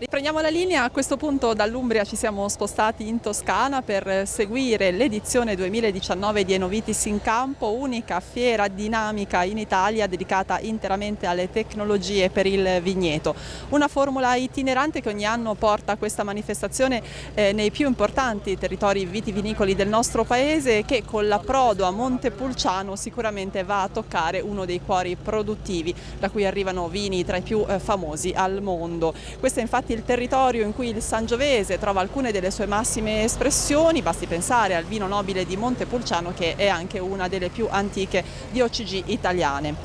Riprendiamo la linea, a questo punto dall'Umbria ci siamo spostati in Toscana per seguire l'edizione 2019 di Enovitis in Campo, unica fiera dinamica in Italia dedicata interamente alle tecnologie per il vigneto. Una formula itinerante che ogni anno porta questa manifestazione nei più importanti territori vitivinicoli del nostro paese e che con l'approdo a Montepulciano sicuramente va a toccare uno dei cuori produttivi da cui arrivano vini tra i più famosi al mondo. Questo è infatti il territorio in cui il Sangiovese trova alcune delle sue massime espressioni, basti pensare al vino nobile di Montepulciano che è anche una delle più antiche DOCG italiane.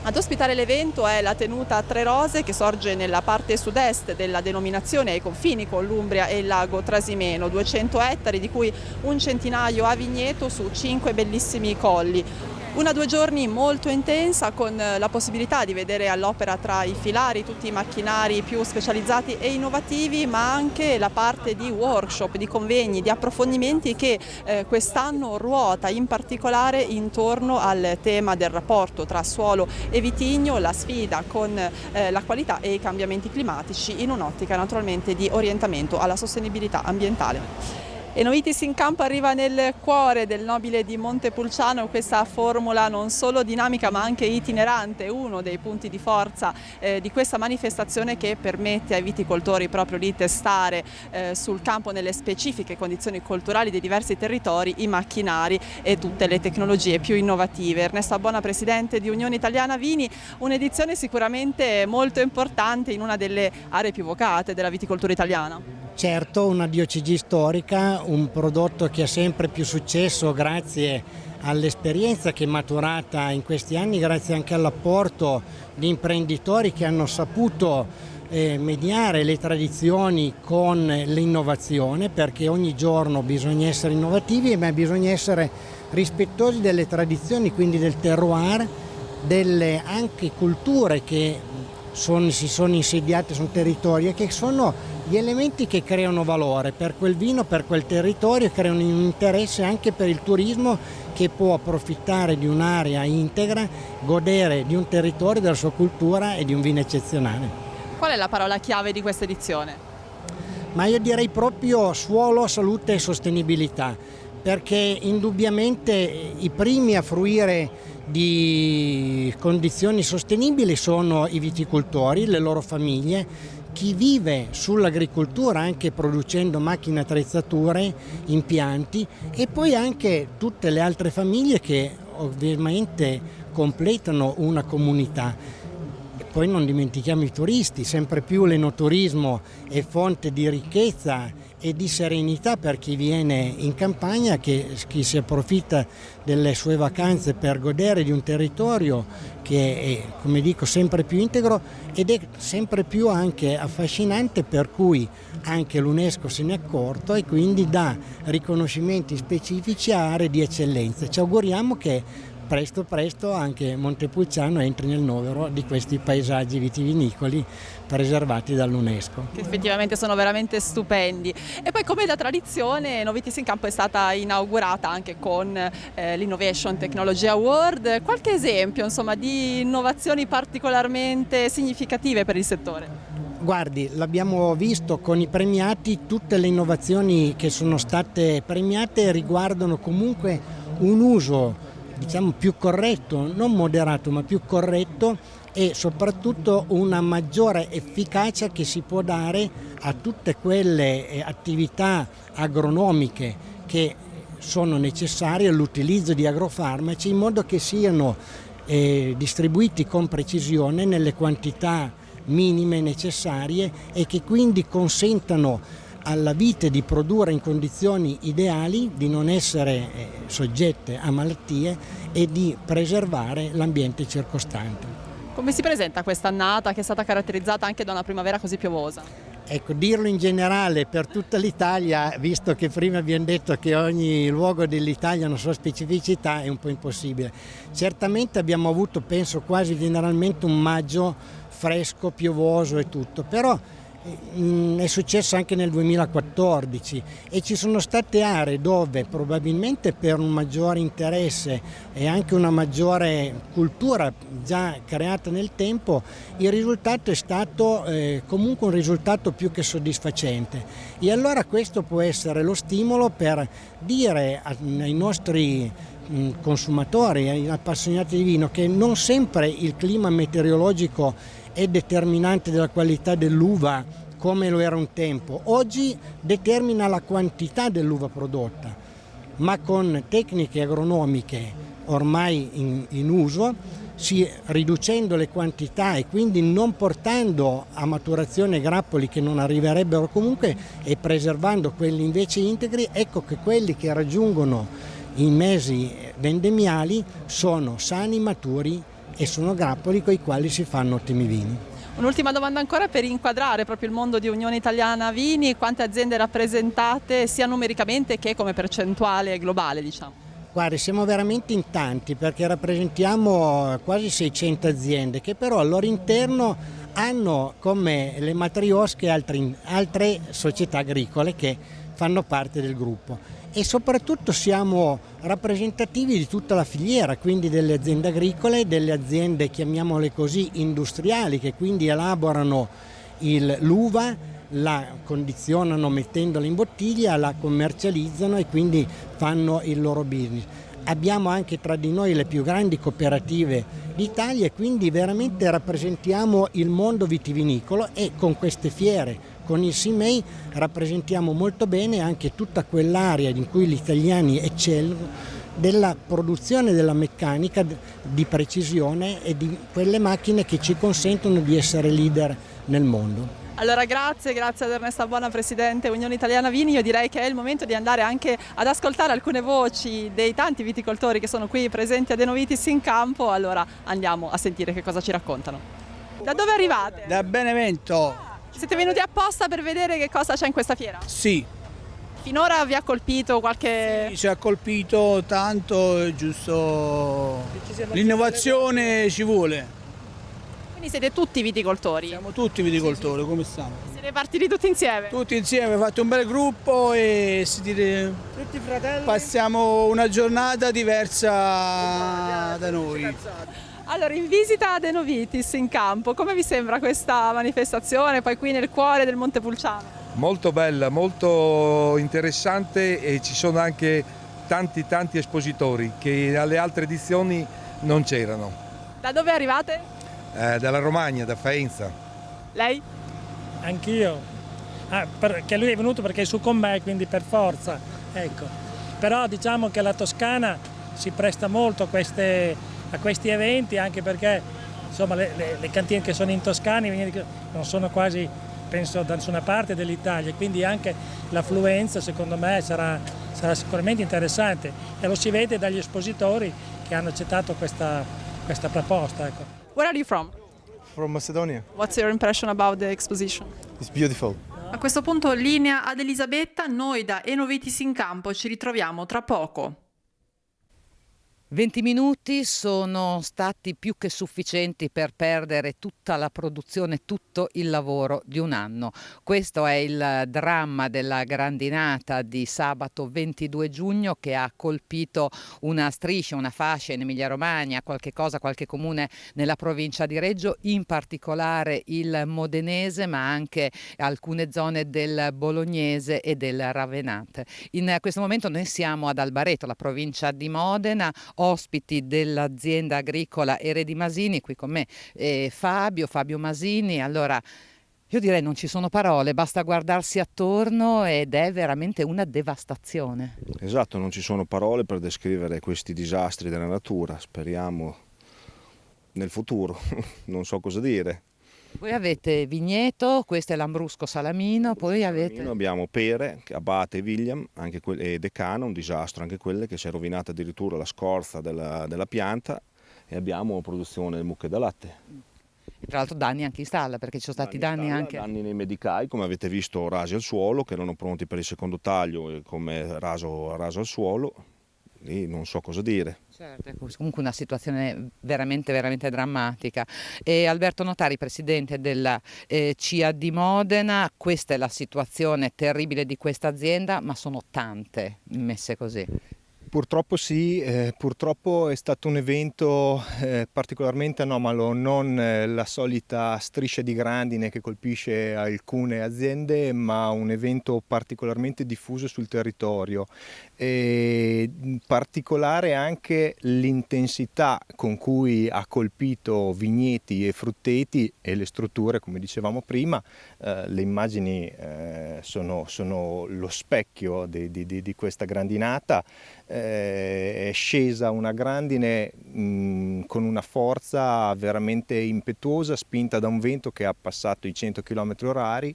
Ad ospitare l'evento è la tenuta Tre Rose che sorge nella parte sud-est della denominazione ai confini con l'Umbria e il lago Trasimeno, 200 ettari di cui un centinaio a vigneto su 5 bellissimi colli. Una 2 giorni molto intensa con la possibilità di vedere all'opera tra i filari tutti i macchinari più specializzati e innovativi, ma anche la parte di workshop, di convegni, di approfondimenti che quest'anno ruota in particolare intorno al tema del rapporto tra suolo e vitigno, la sfida con la qualità e i cambiamenti climatici in un'ottica naturalmente di orientamento alla sostenibilità ambientale. Enovitis in Campo arriva nel cuore del nobile di Montepulciano, questa formula non solo dinamica ma anche itinerante, uno dei punti di forza di questa manifestazione che permette ai viticoltori proprio di testare sul campo nelle specifiche condizioni culturali dei diversi territori i macchinari e tutte le tecnologie più innovative. Ernesto Abbona, presidente di Unione Italiana Vini, un'edizione sicuramente molto importante in una delle aree più vocate della viticoltura italiana. Certo, una DOCG storica, un prodotto che ha sempre più successo grazie all'esperienza che è maturata in questi anni, grazie anche all'apporto di imprenditori che hanno saputo mediare le tradizioni con l'innovazione, perché ogni giorno bisogna essere innovativi, ma bisogna essere rispettosi delle tradizioni, quindi del terroir, delle anche culture che si sono insediate sul territorio e che sono gli elementi che creano valore per quel vino, per quel territorio, creano un interesse anche per il turismo che può approfittare di un'area integra, godere di un territorio, della sua cultura e di un vino eccezionale. Qual è la parola chiave di questa edizione? Ma io direi proprio suolo, salute e sostenibilità, perché indubbiamente i primi a fruire di condizioni sostenibili sono i viticoltori, le loro famiglie, chi vive sull'agricoltura anche producendo macchine, attrezzature, impianti e poi anche tutte le altre famiglie che ovviamente completano una comunità. E poi non dimentichiamo i turisti, sempre più l'enoturismo è fonte di ricchezza e di serenità per chi viene in campagna, chi si approfitta delle sue vacanze per godere di un territorio che è, come dico, sempre più integro ed è sempre più anche affascinante, per cui anche l'UNESCO se ne è accorto e quindi dà riconoscimenti specifici a aree di eccellenza. Ci auguriamo che presto anche Montepulciano entri nel novero di questi paesaggi vitivinicoli preservati dall'UNESCO. Che effettivamente sono veramente stupendi. E poi, come da tradizione, Enovitis in Campo è stata inaugurata anche con l'Innovation Technology Award. Qualche esempio, insomma, di innovazioni particolarmente significative per il settore? Guardi, l'abbiamo visto con i premiati, tutte le innovazioni che sono state premiate riguardano comunque un uso più corretto, non moderato ma più corretto, e soprattutto una maggiore efficacia che si può dare a tutte quelle attività agronomiche che sono necessarie all'utilizzo di agrofarmaci, in modo che siano distribuiti con precisione nelle quantità minime necessarie e che quindi consentano alla vite di produrre in condizioni ideali, di non essere soggette a malattie e di preservare l'ambiente circostante. Come si presenta quest'annata che è stata caratterizzata anche da una primavera così piovosa? Ecco, dirlo in generale per tutta l'Italia, visto che prima abbiamo detto che ogni luogo dell'Italia ha una sua specificità, è un po' impossibile. Certamente abbiamo avuto, penso quasi generalmente, un maggio fresco, piovoso e tutto, però È successo anche nel 2014 e ci sono state aree dove probabilmente per un maggiore interesse e anche una maggiore cultura già creata nel tempo il risultato è stato comunque un risultato più che soddisfacente, e allora questo può essere lo stimolo per dire ai nostri consumatori, ai appassionati di vino, che non sempre il clima meteorologico è determinante della qualità dell'uva come lo era un tempo. Oggi determina la quantità dell'uva prodotta, ma con tecniche agronomiche ormai in uso, riducendo le quantità e quindi non portando a maturazione grappoli che non arriverebbero comunque e preservando quelli invece integri, ecco che quelli che raggiungono i mesi vendemmiali sono sani, maturi e sono grappoli con i quali si fanno ottimi vini. Un'ultima domanda ancora per inquadrare proprio il mondo di Unione Italiana Vini: quante aziende rappresentate sia numericamente che come percentuale globale, diciamo? Guardi, siamo veramente in tanti perché rappresentiamo quasi 600 aziende che però al loro interno hanno come le matriosche altre società agricole che fanno parte del gruppo. E soprattutto siamo rappresentativi di tutta la filiera, quindi delle aziende agricole, delle aziende, chiamiamole così, industriali, che quindi elaborano l'uva, la condizionano mettendola in bottiglia, la commercializzano e quindi fanno il loro business. Abbiamo anche tra di noi le più grandi cooperative d'Italia e quindi veramente rappresentiamo il mondo vitivinicolo, e con queste fiere, con il SIMEI, rappresentiamo molto bene anche tutta quell'area in cui gli italiani eccellono della produzione della meccanica di precisione e di quelle macchine che ci consentono di essere leader nel mondo. Allora grazie ad Ernesta Bona, Presidente Unione Italiana Vini. Io direi che è il momento di andare anche ad ascoltare alcune voci dei tanti viticoltori che sono qui presenti ad Enovitis in campo. Allora andiamo a sentire che cosa ci raccontano. Da dove arrivate? Da Benevento. Siete venuti apposta per vedere che cosa c'è in questa fiera? Sì, Finora vi ha colpito qualche... ci ha colpito tanto, è giusto, l'innovazione ci vuole. Quindi siete tutti viticoltori? Siamo tutti viticoltori, come stiamo? Siete partiti tutti insieme? Tutti insieme, abbiamo fatto un bel gruppo e Tutti fratelli? passiamo una giornata diversa da noi. Allora, in visita ad Enovitis in campo, come vi sembra questa manifestazione, poi qui nel cuore del Montepulciano? Molto bella, molto interessante, e ci sono anche tanti espositori che alle altre edizioni non c'erano. Da dove arrivate? Dalla Romagna, da Faenza. Lei? Anch'io, perché lui è venuto perché è su con me, quindi per forza, ecco. Però diciamo che la Toscana si presta molto a questi eventi, anche perché insomma le cantine che sono in Toscana non sono quasi, penso, da nessuna parte dell'Italia, quindi anche l'affluenza secondo me sarà sicuramente interessante, e lo si vede dagli espositori che hanno accettato questa proposta. Ecco. Where are you from? From Macedonia. What's your impression about the exposition? It's beautiful. A questo punto linea ad Elisabetta, noi da Enovitis in campo ci ritroviamo tra poco. 20 minuti sono stati più che sufficienti per perdere tutta la produzione, tutto il lavoro di un anno. Questo è il dramma della grandinata di sabato 22 giugno che ha colpito una striscia, una fascia in Emilia-Romagna, qualche comune nella provincia di Reggio, in particolare il modenese, ma anche alcune zone del bolognese e del ravenate. In questo momento noi siamo ad Albareto, la provincia di Modena, ospiti dell'azienda agricola Eredi Masini, qui con me Fabio Masini. Allora, io direi non ci sono parole, basta guardarsi attorno ed è veramente una devastazione. Esatto, non ci sono parole per descrivere questi disastri della natura, speriamo nel futuro, non so cosa dire. Voi avete vigneto, questo è l'Ambrusco Salamino, poi avete... Abbiamo pere, abate e William, e decano, un disastro, anche quelle che si è rovinata addirittura la scorza della pianta, e abbiamo produzione di mucche da latte. E tra l'altro danni anche in stalla, perché ci sono stati danni anche... Danni nei medicai, come avete visto, rasi al suolo, che erano pronti per il secondo taglio, come raso al suolo. lì non so cosa dire. Certo, è comunque una situazione veramente, veramente drammatica. E Alberto Notari, presidente della CIA di Modena, questa è la situazione terribile di questa azienda, ma sono tante messe così. Purtroppo sì, purtroppo è stato un evento particolarmente anomalo, non la solita striscia di grandine che colpisce alcune aziende, ma un evento particolarmente diffuso sul territorio. E in particolare anche l'intensità con cui ha colpito vigneti e frutteti e le strutture, come dicevamo prima. Le immagini sono lo specchio di questa grandinata. È scesa una grandine con una forza veramente impetuosa, spinta da un vento che ha passato i 100 km/h,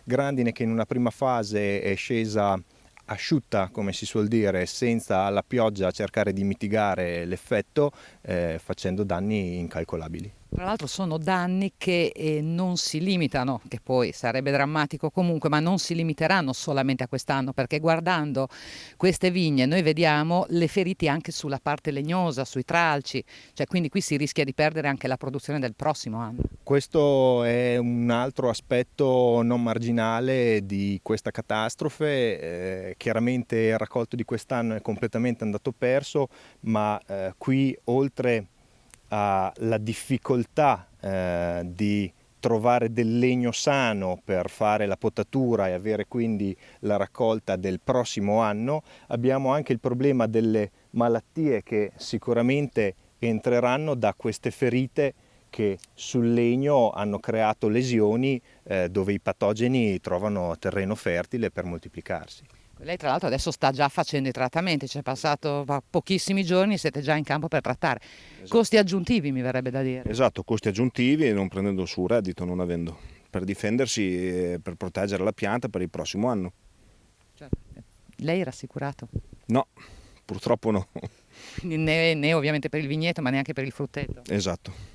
grandine che in una prima fase è scesa asciutta, come si suol dire, senza la pioggia cercare di mitigare l'effetto, facendo danni incalcolabili. Tra l'altro sono danni che non si limitano, che poi sarebbe drammatico comunque, ma non si limiteranno solamente a quest'anno, perché guardando queste vigne noi vediamo le ferite anche sulla parte legnosa, sui tralci, cioè quindi qui si rischia di perdere anche la produzione del prossimo anno. Questo è un altro aspetto non marginale di questa catastrofe. Chiaramente il raccolto di quest'anno è completamente andato perso, ma qui oltre alla difficoltà di trovare del legno sano per fare la potatura e avere quindi la raccolta del prossimo anno, abbiamo anche il problema delle malattie che sicuramente entreranno da queste ferite che sul legno hanno creato lesioni dove i patogeni trovano terreno fertile per moltiplicarsi. Lei tra l'altro adesso sta già facendo i trattamenti, c'è passato pochissimi giorni e siete già in campo per trattare. Esatto. Costi aggiuntivi mi verrebbe da dire. Esatto, costi aggiuntivi e non prendendo su reddito, non avendo, per difendersi e per proteggere la pianta per il prossimo anno. Certo. Lei era assicurato? No, purtroppo no. né ovviamente per il vigneto ma neanche per il frutteto. Esatto.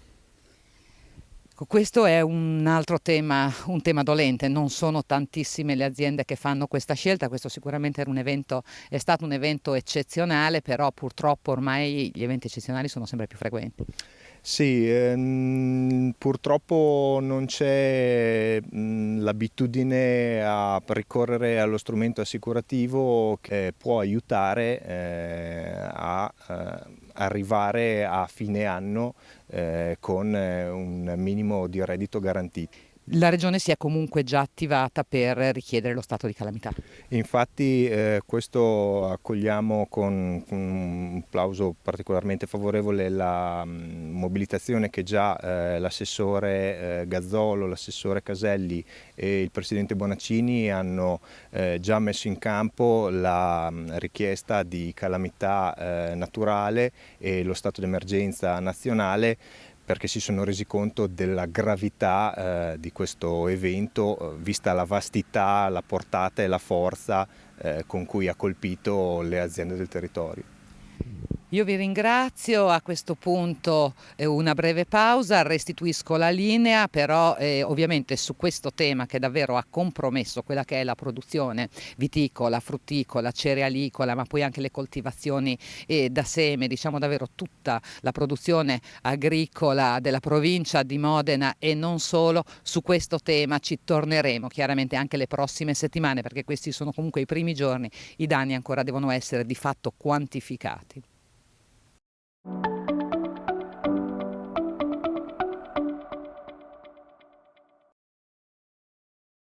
Questo è un altro tema, un tema dolente, non sono tantissime le aziende che fanno questa scelta, questo sicuramente è stato un evento eccezionale, però purtroppo ormai gli eventi eccezionali sono sempre più frequenti. Sì, purtroppo non c'è l'abitudine a ricorrere allo strumento assicurativo che può aiutare a arrivare a fine anno con un minimo di reddito garantito. La Regione si è comunque già attivata per richiedere lo stato di calamità. Infatti questo accogliamo con un plauso particolarmente favorevole la mobilitazione che già l'assessore Gazzolo, l'assessore Caselli e il presidente Bonaccini hanno già messo in campo la richiesta di calamità naturale e lo stato d'emergenza nazionale, perché si sono resi conto della gravità di questo evento, vista la vastità, la portata e la forza con cui ha colpito le aziende del territorio. Io vi ringrazio, a questo punto una breve pausa, restituisco la linea, però ovviamente su questo tema che davvero ha compromesso quella che è la produzione viticola, frutticola, cerealicola, ma poi anche le coltivazioni da seme, diciamo davvero tutta la produzione agricola della provincia di Modena e non solo, su questo tema ci torneremo chiaramente anche le prossime settimane, perché questi sono comunque i primi giorni, i danni ancora devono essere di fatto quantificati.